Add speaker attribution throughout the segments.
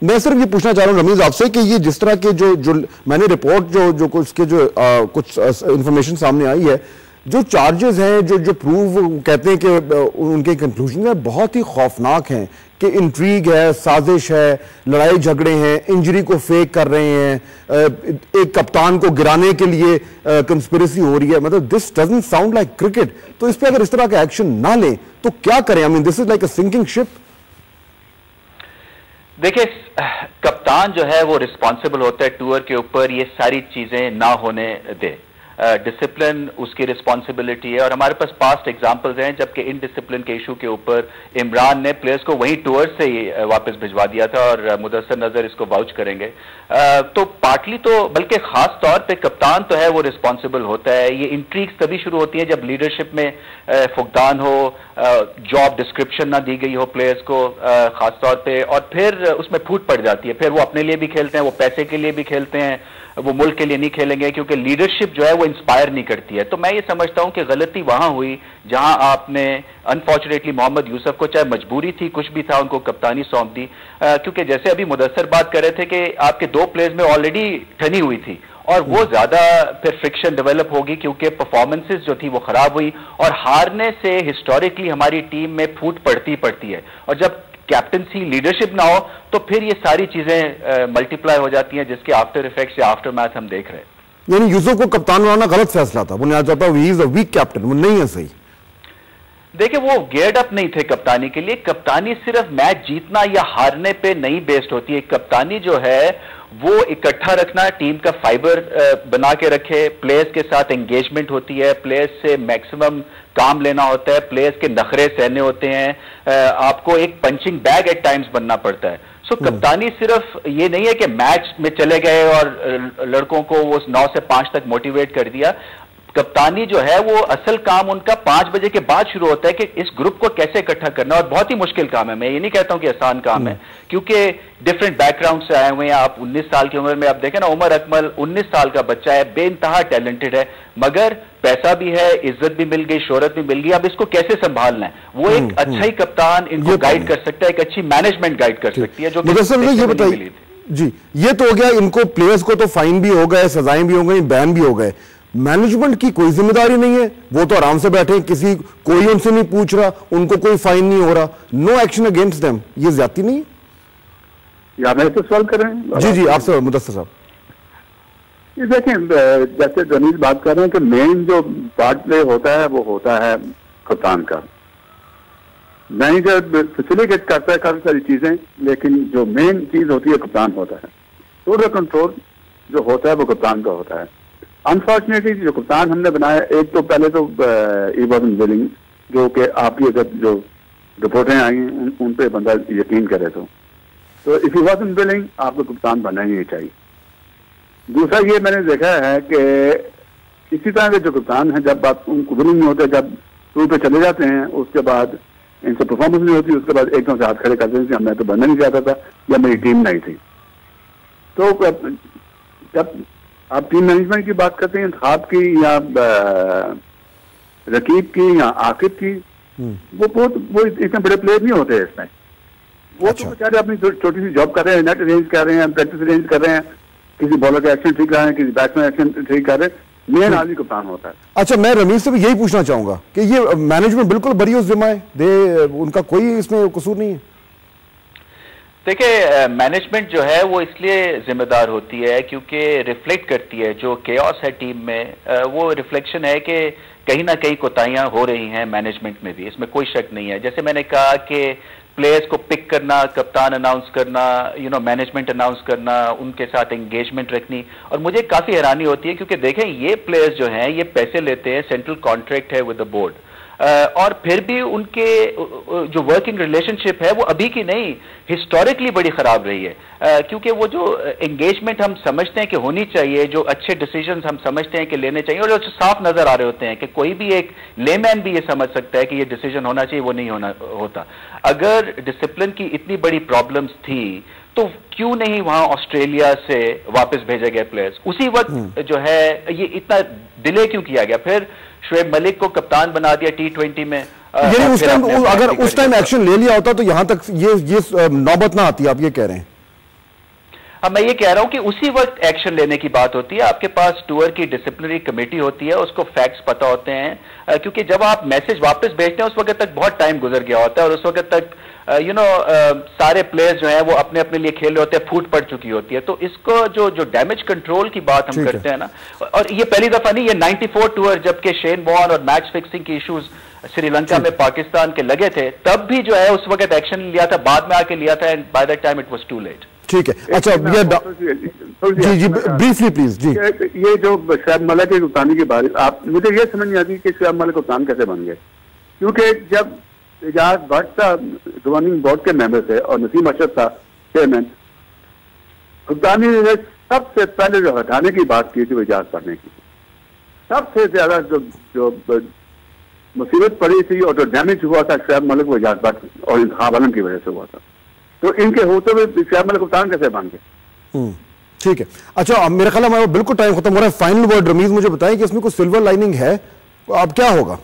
Speaker 1: मैं सिर्फ ये पूछना चाह रहा हूँ रमीज आपसे कि ये जिस तरह के जो मैंने रिपोर्ट जो कुछ कुछ इंफॉर्मेशन सामने आई है, जो चार्जेस हैं, जो प्रूव कहते हैं कि उनके कंक्लूजन है बहुत ही खौफनाक हैं कि इंट्रीग है, साजिश है, लड़ाई झगड़े हैं, इंजरी को फेक कर रहे हैं, एक कप्तान को गिराने के लिए कंस्पिरेसी हो रही है। मतलब this doesn't sound like cricket. तो इस पर अगर इस तरह का एक्शन ना लें तो क्या करें? I mean this is like a sinking ship.
Speaker 2: देखिए, कप्तान जो है वो रिस्पॉन्सिबल होता है टूर के ऊपर ये सारी चीजें ना होने दे। डिसिप्लिन उसकी रिस्पॉन्सिबिलिटी है, और हमारे पास पास्ट एग्जांपल्स हैं जबकि इनडिसिप्लिन के इशू के ऊपर इमरान ने प्लेयर्स को वहीं टूर से ही वापस भिजवा दिया था, और मुदस्सर नजर इसको वाउच करेंगे। तो पार्टली तो बल्कि खास तौर पे कप्तान तो है वो रिस्पॉन्सिबल होता है। ये इंट्रीग्स तभी शुरू होती हैं जब लीडरशिप में फुकदान हो, जॉब डिस्क्रिप्शन ना दी गई हो प्लेयर्स को खास तौर पे, और फिर उसमें फूट पड़ जाती है। फिर वो अपने लिए भी खेलते हैं, वो पैसे के लिए भी खेलते हैं, वो मुल्क के लिए नहीं खेलेंगे, क्योंकि लीडरशिप जो है वो इंस्पायर नहीं करती है। तो मैं ये समझता हूं कि गलती वहां हुई जहां आपने अनफॉर्चुनेटली मोहम्मद यूसुफ को, चाहे मजबूरी थी कुछ भी था, उनको कप्तानी सौंप दी। क्योंकि जैसे अभी मुदस्सर बात कर रहे थे कि आपके 2 प्लेयर्स में ऑलरेडी ठनी हुई थी, और वो ज्यादा फिर फ्रिक्शन डेवलप होगी क्योंकि परफॉर्मेंसेस जो थी वो खराब हुई, और हारने से हिस्टोरिकली हमारी टीम में फूट पड़ती है। और जब कैप्टनसी लीडरशिप ना हो तो फिर ये सारी चीजें मल्टीप्लाई हो जाती हैं, जिसके आफ्टर इफेक्ट्स या आफ्टर मैच हम देख रहे हैं।
Speaker 1: यानी यूसुफ को कप्तान बनाना गलत फैसला था, बुनियाद तौर पर ही इज अ वीक कैप्टन, वो नहीं है सही।
Speaker 2: देखिए, वो गेयर्ड अप नहीं थे कप्तानी के लिए। कप्तानी सिर्फ मैच जीतना या हारने पे नहीं बेस्ड होती है। कप्तानी जो है वो इकट्ठा रखना, टीम का फाइबर बना के रखे, प्लेयर्स के साथ एंगेजमेंट होती है, प्लेयर्स से मैक्सिमम काम लेना होता है, प्लेयर्स के नखरे सहने होते हैं, आपको एक पंचिंग बैग एट टाइम्स बनना पड़ता है। सो कप्तानी सिर्फ ये नहीं है कि मैच में चले गए और लड़कों को वो 9 से 5 तक मोटिवेट कर दिया। कप्तानी जो है वो असल काम उनका 5 बजे के बाद शुरू होता है कि इस ग्रुप को कैसे इकट्ठा करना, और बहुत ही मुश्किल काम है। मैं ये नहीं कहता हूं कि आसान काम है, क्योंकि डिफरेंट बैकग्राउंड से आए हुए हैं। आप 19 साल की उम्र में आप देखें ना, उमर अकमल 19 साल का बच्चा है, बेइंतहा टैलेंटेड है, मगर पैसा भी है, इज्जत भी मिल गई, शोहरत भी मिल गई। अब इसको कैसे संभालना है, वो एक अच्छा ही कप्तान इनको गाइड कर सकता है, एक अच्छी मैनेजमेंट गाइड कर सकती है, जो
Speaker 1: ये बताइए जी। ये तो हो गया, इनको प्लेयर्स को तो फाइन भी हो गए, सजाएं भी हो गई, बैन भी हो गए। मैनेजमेंट की कोई जिम्मेदारी नहीं है? वो तो आराम से बैठे, कोई उनसे नहीं पूछ रहा, उनको कोई फाइन नहीं हो रहा, नो एक्शन अगेंस्ट देम। ये ज्यादती नहीं है?
Speaker 3: या मैं तो सवाल कर रहे हैं।
Speaker 1: जी आपसे मुदस्सर साहब।
Speaker 3: ये देखें, जैसे रमीज बात कर रहे हैं कि मेन जो पार्ट प्ले होता है वो होता है कप्तान का। मैनेजर फैसिलिटेट करता है काफी सारी चीजें, लेकिन जो मेन चीज होती है कप्तान होता है। टोटल कंट्रोल जो होता है वो कप्तान का होता है। अनफॉर्चुनेटली जो कप्तान हमने बनाया, एक तो पहले तो ही वाज़न्ट विलिंग, जो कि आपकी अगर जो रिपोर्टें आई उन पे बंदा यकीन करे तो इफ ही वाज़न्ट विलिंग आपको कप्तान बनना ही नहीं चाहिए। दूसरा ये मैंने देखा है कि इसी तरह के जो कप्तान हैं, जब आप उनको विलिंग नहीं होते, जब टूर पे चले जाते हैं, उसके बाद इनसे परफॉर्मेंस नहीं होती, उसके बाद एकदम से हाथ खड़े करते हैं मैं तो बनना नहीं चाहता था या मेरी टीम नहीं थी। तो जब आप टीम मैनेजमेंट की बात करते हैं, आपकी या रकीब की या आकिब की, वो इतने बड़े प्लेयर नहीं होते इसमें। वो तो बेचारे अपनी छोटी सी जॉब कर रहे हैं, नेट अरेंज कर रहे हैं, प्रैक्टिस अरेंज कर रहे हैं, किसी बॉलर का एक्शन ठीक कर रहे हैं, किसी बैट्समैन एक्शन ठीक कर रहे हैं। मेन आदमी कप्तान होता है।
Speaker 1: अच्छा, मैं रमीज से भी यही पूछना चाहूंगा कि ये मैनेजमेंट बिल्कुल बरी जिम्मा है, उनका कोई इसमें कसूर नहीं है?
Speaker 2: देखिए, मैनेजमेंट जो है वो इसलिए जिम्मेदार होती है क्योंकि रिफ्लेक्ट करती है जो केओस है टीम में, वो रिफ्लेक्शन है कि कहीं ना कहीं कोताहियां हो रही हैं मैनेजमेंट में भी, इसमें कोई शक नहीं है। जैसे मैंने कहा कि प्लेयर्स को पिक करना, कप्तान अनाउंस करना, मैनेजमेंट अनाउंस करना, उनके साथ एंगेजमेंट रखनी। और मुझे काफी हैरानी होती है क्योंकि देखें, ये प्लेयर्स जो हैं ये पैसे लेते हैं, सेंट्रल कॉन्ट्रैक्ट है विद द बोर्ड, और फिर भी उनके जो वर्किंग रिलेशनशिप है वो अभी की नहीं, हिस्टोरिकली बड़ी खराब रही है। क्योंकि वो जो एंगेजमेंट हम समझते हैं कि होनी चाहिए, जो अच्छे डिसीजंस हम समझते हैं कि लेने चाहिए, और जो साफ नजर आ रहे होते हैं कि कोई भी एक लेमैन भी ये समझ सकता है कि ये डिसीजन होना चाहिए, वो नहीं होता। अगर डिसिप्लिन की इतनी बड़ी प्रॉब्लम्स थी तो क्यों नहीं वहां ऑस्ट्रेलिया से वापस भेजे गए प्लेयर्स? उसी वक्त जो है ये इतना डिले क्यों किया गया? फिर शुएब मलिक को कप्तान बना दिया T20 में।
Speaker 1: अगर उस टाइम एक्शन ले लिया होता तो यहां तक ये नौबत ना आती, आप ये कह रहे हैं?
Speaker 2: अब मैं ये कह रहा हूं कि उसी वक्त एक्शन लेने की बात होती है। आपके पास टूर की डिसिप्लिनरी कमेटी होती है, उसको फैक्ट्स पता होते हैं, क्योंकि जब आप मैसेज वापस भेजते हैं उस वक्त तक बहुत टाइम गुजर गया होता है और उस वक्त तक सारे प्लेयर्स जो हैं वो अपने अपने लिए खेल रहे होते हैं, फूट पड़ चुकी होती है। तो इसको जो डैमेज कंट्रोल की बात हम करते हैं ना, और ये पहली दफा नहीं, ये 94 टूर जबकि शेन वॉर्न और मैच फिक्सिंग की इश्यूज श्रीलंका में पाकिस्तान के लगे थे, तब भी जो है उस वक्त एक्शन लिया था, बाद में आके लिया था, and by that time it was too late.
Speaker 1: ठीक है, अच्छा जी ब्रीफली प्लीज जी।
Speaker 3: ये जो शुएब मलिक के कप्तानी की बात, आप मुझे ये समझ नहीं आती कि शुएब मलिक कप्तान कैसे बन गए, क्योंकि जब एजाज भट्ट था गवर्निंग बोर्ड के मेंबर थे और नसीम अशरफ था चेयरमैन, कप्तानी ने सबसे पहले जो हटाने की बात की थी एजाज पढ़ने की, सबसे ज्यादा जो मुसीबत पड़ी थी और जो डैमेज हुआ था शुएब मलिक वो एजाज भट्ट और इंतखाब आलम की वजह से हुआ था। तो इनके होते हुए शुएब मलिक कप्तान कैसे बन गए?
Speaker 1: ठीक है, अच्छा मेरे ख्याल में बिल्कुल टाइम खत्म हो रहा है। फाइनल वर्ड रमीज मुझे बताएं कि इसमें कोई सिल्वर लाइनिंग है, अब क्या होगा?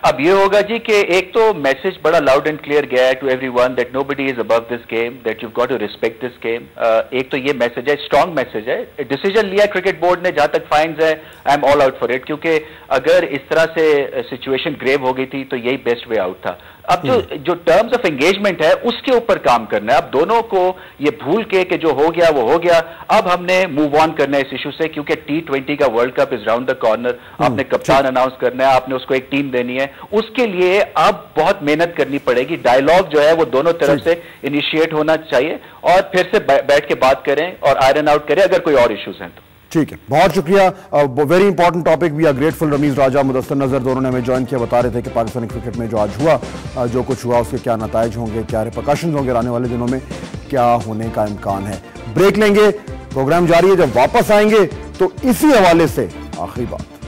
Speaker 2: अब ये होगा जी कि एक तो मैसेज बड़ा लाउड एंड क्लियर गया है to everyone that nobody is above this game, that you got to respect this game. एक तो ये मैसेज है, स्ट्रॉन्ग मैसेज है। डिसीजन लिया क्रिकेट बोर्ड ने, जहां तक फाइन्स है I am all out for it, क्योंकि अगर इस तरह से सिचुएशन ग्रेव हो गई थी तो यही बेस्ट वे आउट था। अब जो टर्म्स ऑफ एंगेजमेंट है उसके ऊपर काम करना है। अब दोनों को ये भूल के कि जो हो गया वो हो गया, अब हमने मूव ऑन करना है इस इशू से, क्योंकि T20 का world cup is round the corner. आपने कप्तान अनाउंस करना है, आपने उसको एक टीम देनी है, उसके लिए अब बहुत मेहनत करनी पड़ेगी। डायलॉग जो है वो दोनों तरफ से इनिशिएट होना चाहिए और फिर से बैठ के बात करें और आयरन आउट करें अगर कोई और इश्यूज हैं तो।
Speaker 1: ठीक है, बहुत शुक्रिया। Very important topic, we are grateful. Rameez Raja, Mudassar Nazar, दोनों ने हमें ज्वाइन किया, बता रहे थे कि पाकिस्तानी क्रिकेट में जो आज हुआ, जो कुछ हुआ उसके क्या नताइज होंगे, क्या रिपरकशंस होंगे, आने वाले दिनों में क्या होने का इम्कान है। ब्रेक लेंगे, प्रोग्राम जारी है। जब वापस आएंगे तो इसी हवाले से आखिरी बात।